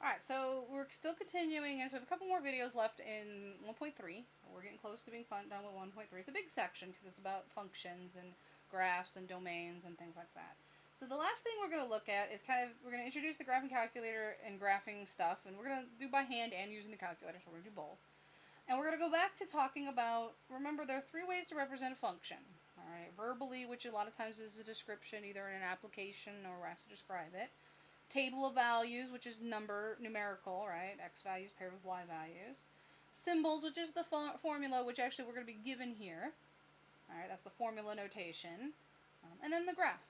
Alright, so we're still continuing, and so we have a couple more videos left in 1.3. We're getting close to being done with 1.3. It's a big section because it's about functions and graphs and domains and things like that. So the last thing we're going to look at is we're going to introduce the graphing calculator and graphing stuff, and we're going to do by hand and using the calculator, so we're going to do both. And we're going to go back to talking about, remember, there are three ways to represent a function. Alright, verbally, which a lot of times is a description, either in an application or has to describe it. Table of values, which is numerical, right? X values paired with Y values. Symbols, which is the formula, which actually we're going to be given here. Alright, that's the formula notation. And then the graph,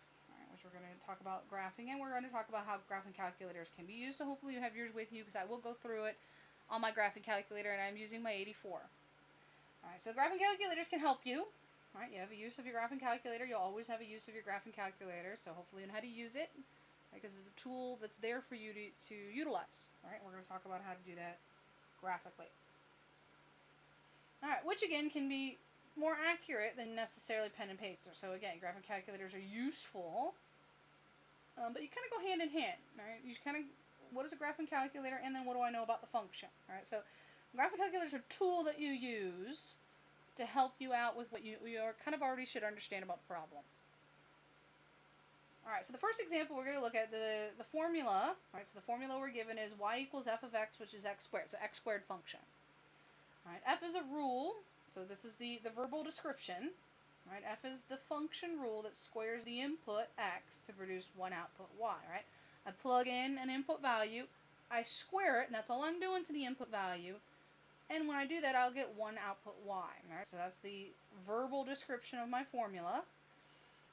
which we're going to talk about graphing, and we're going to talk about how graphing calculators can be used. So hopefully you have yours with you, because I will go through it on my graphing calculator, and I'm using my 84. Alright, so graphing calculators can help you. Alright, you have a use of your graphing calculator. You'll always have a use of your graphing calculator, so hopefully you know how to use it. Because it's a tool that's there for you to utilize. Alright, we're going to talk about how to do that graphically. Alright, which again can be more accurate than necessarily pen and paper. So again, graphing calculators are useful, but you kind of go hand in hand. Alright, you kind of, what is a graphing calculator, and then what do I know about the function? Alright, so graphing calculators are a tool that you use to help you out with what you kind of already should understand about the problem. Alright, so the first example we're going to look at the formula. Alright, so the formula we're given is y equals f of x, which is x squared. So x squared function. Alright, f is a rule. So this is the verbal description. Alright, f is the function rule that squares the input x to produce one output y. Right? I plug in an input value, I square it, and that's all I'm doing to the input value. And when I do that, I'll get one output y. Alright, so that's the verbal description of my formula.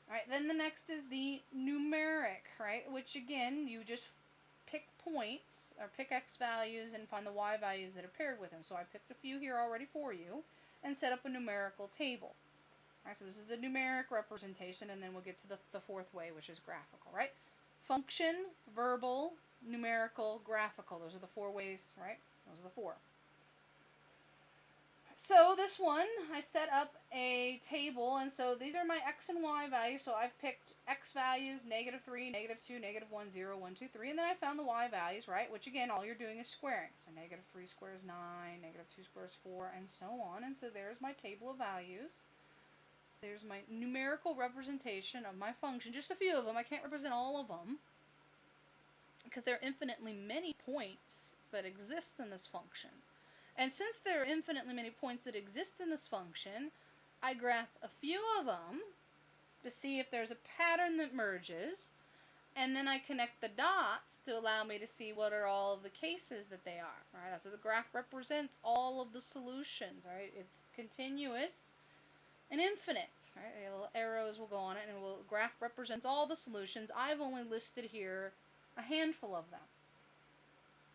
Alright, then the next is the numeric, right, which again, you just pick points, or pick x values and find the y values that are paired with them. So I picked a few here already for you, and set up a numerical table. Alright, so this is the numeric representation, and then we'll get to the fourth way, which is graphical, right? Function, verbal, numerical, graphical. Those are the four ways, right? Those are the four. So this one, I set up a table, and so these are my x and y values. So I've picked x values, -3, -2, -1, 0, 1, 2, 3, and then I found the y values, right? Which again, all you're doing is squaring. So -3 squares 9, -2 squares 4, and so on. And so there's my table of values. There's my numerical representation of my function. Just a few of them. I can't represent all of them, because there are infinitely many points that exist in this function. And since there are infinitely many points that exist in this function, I graph a few of them to see if there's a pattern that merges, and then I connect the dots to allow me to see what are all of the cases that they are. Right? So the graph represents all of the solutions. Right? It's continuous and infinite. Right? The little arrows will go on it, and the graph represents all the solutions. I've only listed here a handful of them.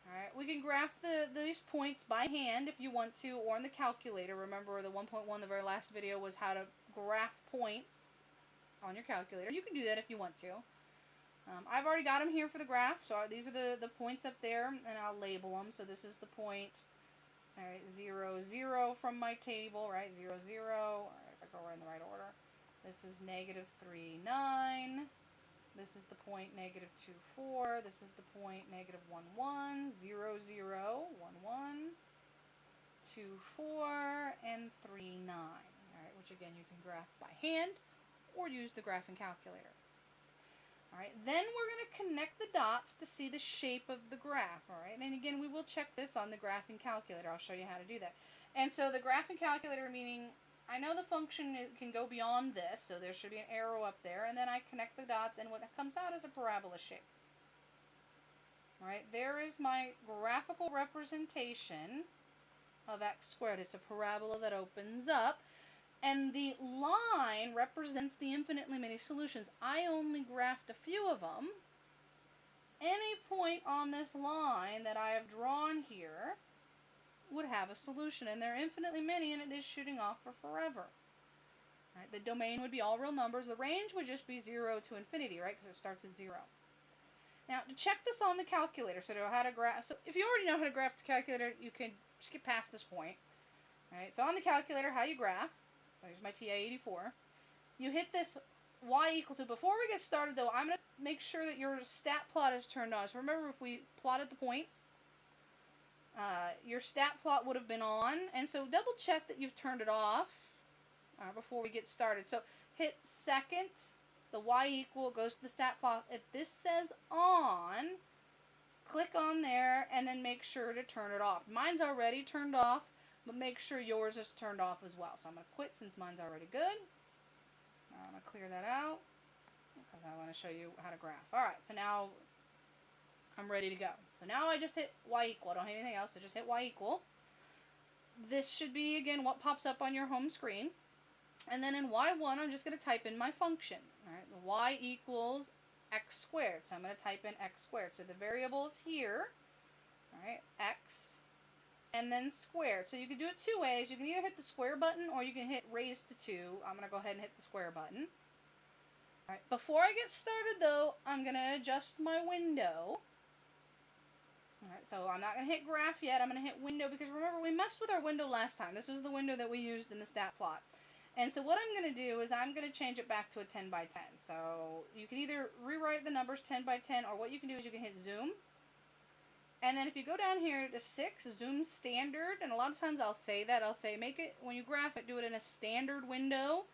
Alright, we can graph these points by hand if you want to, or in the calculator. Remember the 1.1, the very last video, was how to graph points on your calculator. You can do that if you want to. I've already got them here for the graph, so these are the points up there, and I'll label them. So this is the point, alright, 0, 0 from my table, right, 0, 0. Alright, if I go right in the right order. This is -3, 9. This is the point -2, 4. This is the point -1, 1, 0, 0, 1, 1, 2, 4, and 3, 9. Alright, which again you can graph by hand or use the graphing calculator. Alright, then we're going to connect the dots to see the shape of the graph. Alright, and again we will check this on the graphing calculator. I'll show you how to do that. And so the graphing calculator, meaning I know the function can go beyond this, so there should be an arrow up there, and then I connect the dots, and what comes out is a parabola shape. Alright, there is my graphical representation of x squared. It's a parabola that opens up, and the line represents the infinitely many solutions. I only graphed a few of them. Any point on this line that I have drawn here would have a solution, and there are infinitely many, and it is shooting off for forever. Right, the domain would be all real numbers. The range would just be 0 to infinity, right, because it starts at 0. Now, to check this on the calculator, so to know how to graph, so if you already know how to graph the calculator, you can skip past this point. Right, so on the calculator, how you graph, so here's my TI-84, you hit this y equal to, before we get started though, I'm going to make sure that your stat plot is turned on. So remember, if we plotted the points, Your stat plot would have been on, and so double check that you've turned it off before we get started. So hit second, the y equal goes to the stat plot. If this says on, click on there and then make sure to turn it off. Mine's already turned off, but make sure yours is turned off as well. So I'm going to quit since mine's already good. I'm going to clear that out because I want to show you how to graph. Alright, so now I'm ready to go. So now I just hit y equal. I don't hit anything else, so just hit y equal. This should be, again, what pops up on your home screen. And then in y1, I'm just going to type in my function. Alright, the y equals x squared. So I'm going to type in x squared. So the variable is here. Alright, x and then squared. So you can do it two ways. You can either hit the square button or you can hit raise to 2. I'm going to go ahead and hit the square button. Alright, before I get started though, I'm going to adjust my window. Alright, so I'm not going to hit graph yet. I'm going to hit window because remember we messed with our window last time. This was the window that we used in the stat plot. And so what I'm going to do is I'm going to change it back to a 10 by 10. So you can either rewrite the numbers 10 by 10 or what you can do is you can hit zoom. And then if you go down here to 6, zoom standard, and a lot of times I'll say that. I'll say make it, when you graph it, do it in a standard window.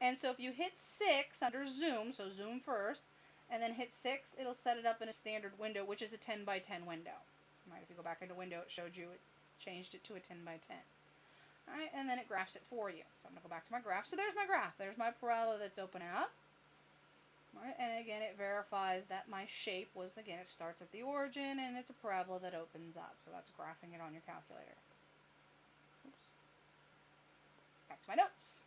And so if you hit 6 under zoom, so zoom first, and then hit 6, it'll set it up in a standard window, which is a 10 by 10 window. Right, if you go back into window, it showed you, it changed it to a 10 by 10. Alright, and then it graphs it for you. So I'm going to go back to my graph. So there's my graph. There's my parabola that's opening up. Alright, and again, it verifies that my shape was, again, it starts at the origin, and it's a parabola that opens up. So that's graphing it on your calculator. Oops. Back to my notes.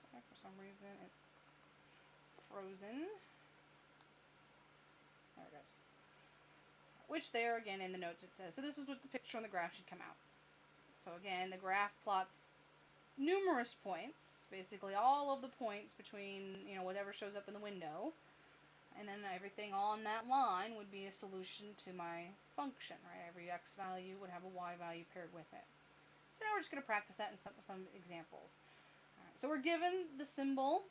Okay, for some reason, it's frozen. There it goes. Which there, again, in the notes it says. So this is what the picture on the graph should come out. So again, the graph plots numerous points, basically all of the points between, whatever shows up in the window. And then everything on that line would be a solution to my function, right? Every x value would have a y value paired with it. So now we're just going to practice that in some examples. All right, so we're given the symbol.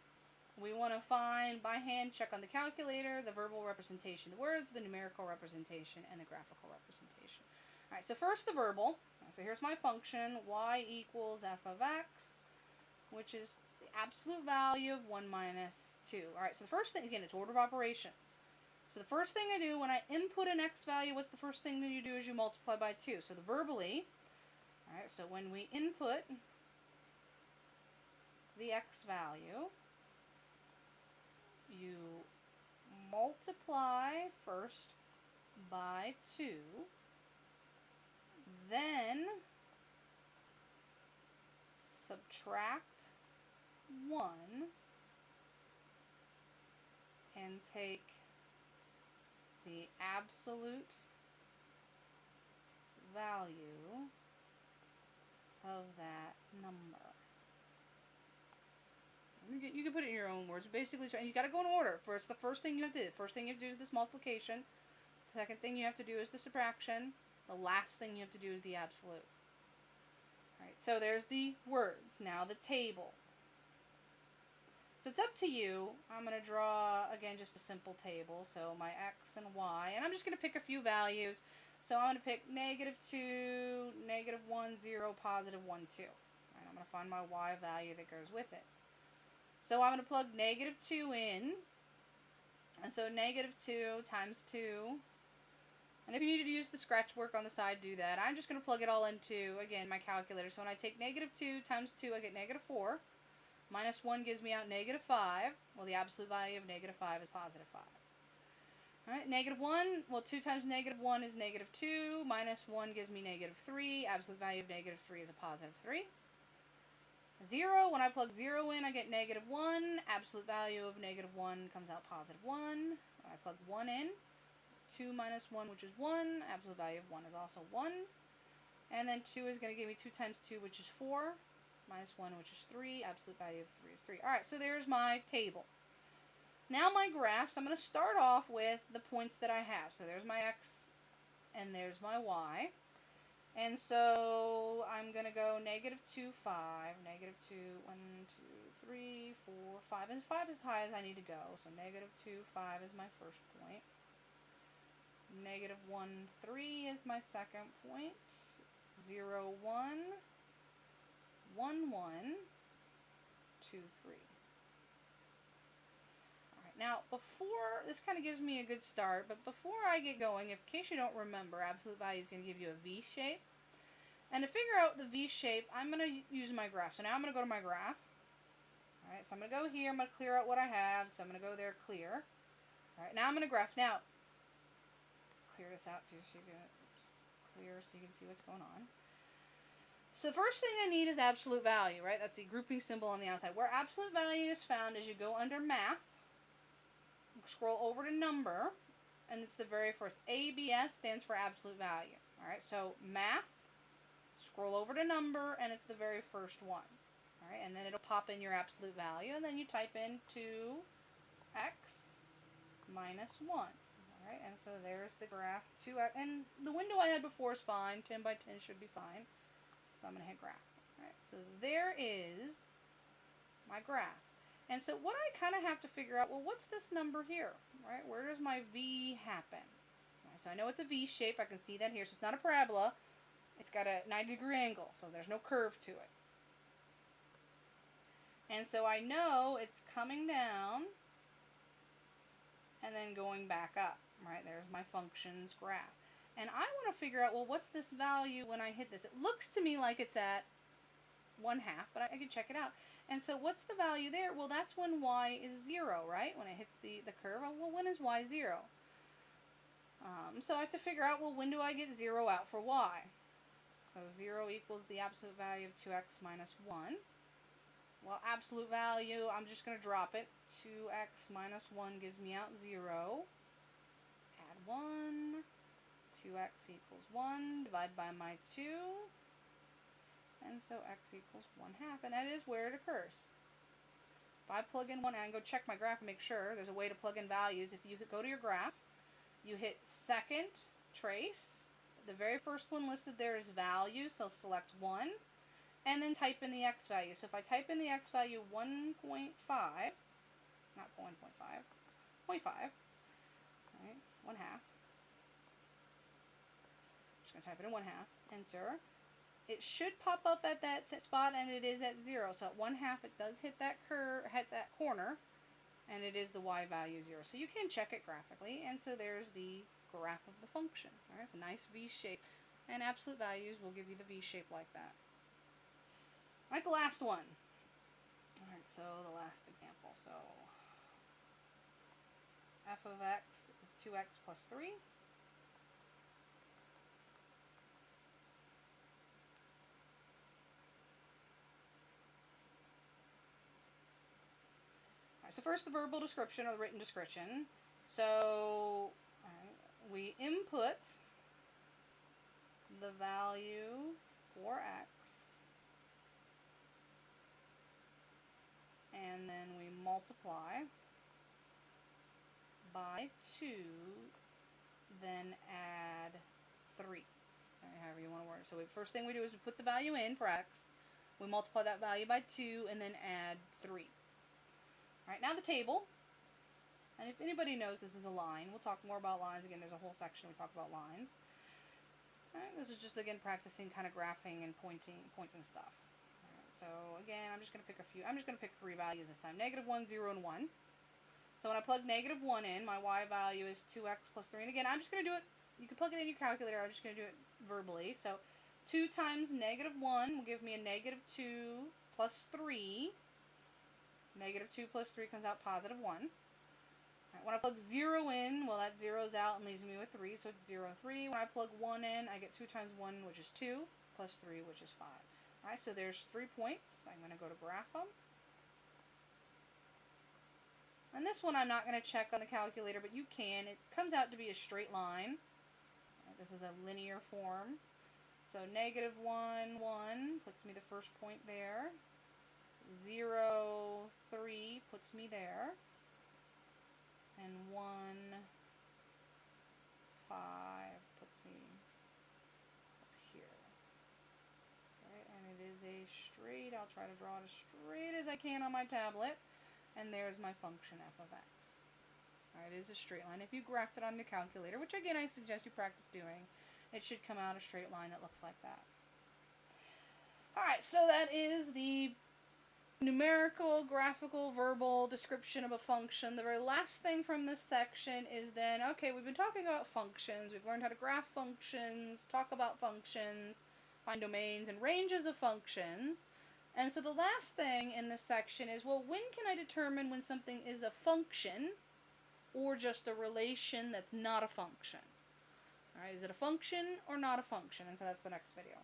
We want to find, by hand, check on the calculator, the verbal representation, the words, the numerical representation, and the graphical representation. Alright, so first the verbal. So here's my function, y equals f of x, which is the absolute value of 1 minus 2. Alright, so the first thing, again, it's order of operations. So the first thing I do when I input an x value, what's the first thing that you do is you multiply by 2. So the verbally, alright, so when we input the x value, you multiply first by 2, then subtract 1 and take the absolute value of that number. You can put it in your own words. Basically, you got to go in order. First, the first thing you have to do. First thing you have to do is this multiplication. The second thing you have to do is the subtraction. The last thing you have to do is the absolute. Alright, so there's the words. Now the table. So it's up to you. I'm going to draw, again, just a simple table. So my x and y. And I'm just going to pick a few values. So I'm going to pick -2, -1, 0, +1, 2. And I'm going to find my y value that goes with it. So I'm going to plug -2 in. And so -2 times 2. And if you need to use the scratch work on the side, do that. I'm just going to plug it all into, again, my calculator. So when I take -2 times 2, I get -4. -1 gives me out -5. Well, the absolute value of -5 is +5. Alright, -1, well, 2 times -1 is -2. -1 gives me -3. Absolute value of -3 is a +3. 0, when I plug 0 in, I get -1. Absolute value of -1 comes out +1. When I plug 1 in, 2 minus 1, which is 1. Absolute value of 1 is also 1. And then 2 is going to give me 2 times 2, which is 4. Minus 1, which is 3. Absolute value of 3 is 3. Alright, so there's my table. Now my graphs, I'm going to start off with the points that I have. So there's my x and there's my y. And so I'm going to go -2, 5, -2, 1, 2, 3, 4, 5. And 5 is as high as I need to go. So negative 2, 5 is my first point. Negative 1, 3 is my second point. 0, 1, 1, 1, 2, 3. Alright, now before, this kind of gives me a good start, but before I get going, in case you don't remember, absolute value is going to give you a V shape. And to figure out the V shape, I'm going to use my graph. So now I'm going to go to my graph. Alright, so I'm going to go here, I'm going to clear out what I have, so I'm going to go there, clear. Alright, now I'm going to graph. Now, clear this out too, so you can, clear so you can see what's going on. So the first thing I need is absolute value, right? That's the grouping symbol on the outside. Where absolute value is found is you go under math, scroll over to number, and it's the very first. ABS stands for absolute value. Alright, so math, scroll over to number, and it's the very first one. Alright, and then it'll pop in your absolute value, and then you type in 2x minus 1. Alright, and so there's the graph 2x, and the window I had before is fine. 10 by 10 should be fine. So I'm going to hit graph. Alright, so there is my graph. And so what I kind of have to figure out, well, what's this number here? Right? Where does my V happen? Right, so I know it's a V shape. I can see that here. So it's not a parabola. It's got a 90-degree angle, so there's no curve to it. And so I know it's coming down and then going back up. Right? There's my function's graph. And I want to figure out, well, what's this value when I hit this? It looks to me like it's at 1/2, but I can check it out. And so what's the value there? Well, that's when y is 0, right? When it hits the curve. Well, when is y 0? So I have to figure out, well, when do I get 0 out for y? So 0 equals the absolute value of 2x minus 1. Well, absolute value, I'm just going to drop it. 2x minus 1 gives me out 0. Add 1. 2x equals 1. Divide by my 2. And so x equals 1/2. And that is where it occurs. If I plug in 1, and I go check my graph and make sure there's a way to plug in values. If you go to your graph, you hit second trace. The very first one listed there is value, so select 1. And then type in the x value. So if I type in the x value 1.5, not 1.5, 0.5, right, 1/2. Just going to type it in 1/2, enter. It should pop up at that spot, and it is at 0. So at 1/2, it does hit that corner, and it is the y value 0. So you can check it graphically, and so there's the graph of the function. All right, it's a nice V shape, and absolute values will give you the V shape like that. All right, the last one. All right, so the last example. So f of x is 2x plus 3. So first the verbal description or the written description. So we input the value for x, and then we multiply by 2, then add 3. However you want to word it. So first thing we do is we put the value in for x, we multiply that value by 2, and then add 3. Alright, now the table. And if anybody knows this is a line, we'll talk more about lines. Again, there's a whole section we talk about lines. Alright, this is just, again, practicing kind of graphing and points and stuff. Alright, so again, I'm just going to pick a few. I'm just going to pick 3 values this time. -1, 0, and 1. So when I plug -1 in, my y value is 2x plus 3. And again, I'm just going to do it. You can plug it in your calculator. I'm just going to do it verbally. So 2 times -1 will give me a -2 plus 3. -2 plus 3 comes out +1. Right, when I plug 0 in, well, that zeroes out and leaves me with 3, so it's 0, 3. When I plug 1 in, I get 2 times 1, which is 2, plus 3, which is 5. Alright, so there's 3 points. I'm going to go to graph them. And this one I'm not going to check on the calculator, but you can. It comes out to be a straight line. Right, this is a linear form. So -1, 1 puts me the first point there. 0, 3 puts me there. And 1, 5 puts me up here. Right, and it is is a straight, I'll try to draw it as straight as I can on my tablet. And there's my function f of x. Alright, it is a straight line. If you graphed it on the calculator, which again I suggest you practice doing, it should come out a straight line that looks like that. Alright, so that is the numerical, graphical, verbal description of a function. The very last thing from this section is then, okay, we've been talking about functions. We've learned how to graph functions, talk about functions, find domains and ranges of functions. And so the last thing in this section is, well, when can I determine when something is a function or just a relation that's not a function? Alright, is it a function or not a function? And so that's the next video.